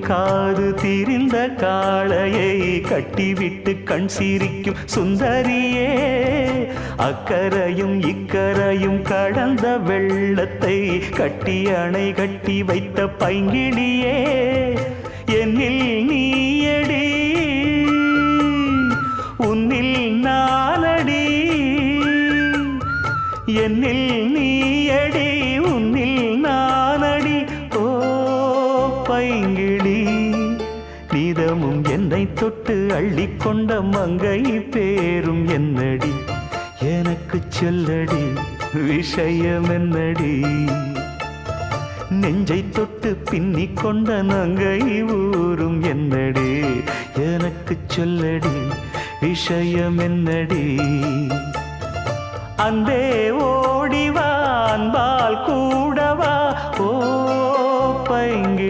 காது திரிந்த காளையை கட்டிவிட்டு கண் சிரிக்கும் சுந்தரியே, அக்கரையும் இக்கரையும் கடந்த வெள்ளத்தை கட்டி அணை கட்டி வைத்த பைங்கிளியே, என்னில் நீயடி உன்னில் நானடி, என்னில் நீயடி உன்னில் நானடி. ஓ பைங்கிளி, நீதமும் என்னை தொட்டு அள்ளிக்கொண்ட மங்கை பேரும் என்னடி, எனக்கு சொல்லடி விஷயம் என்னடி. நெஞ்சை தொட்டு பின்னிக் கொண்ட நங்கை ஊரும் என்னடி, எனக்கு சொல்லடி விஷயம் என்னடி. அன்பே ஓடிவான் பால் கூட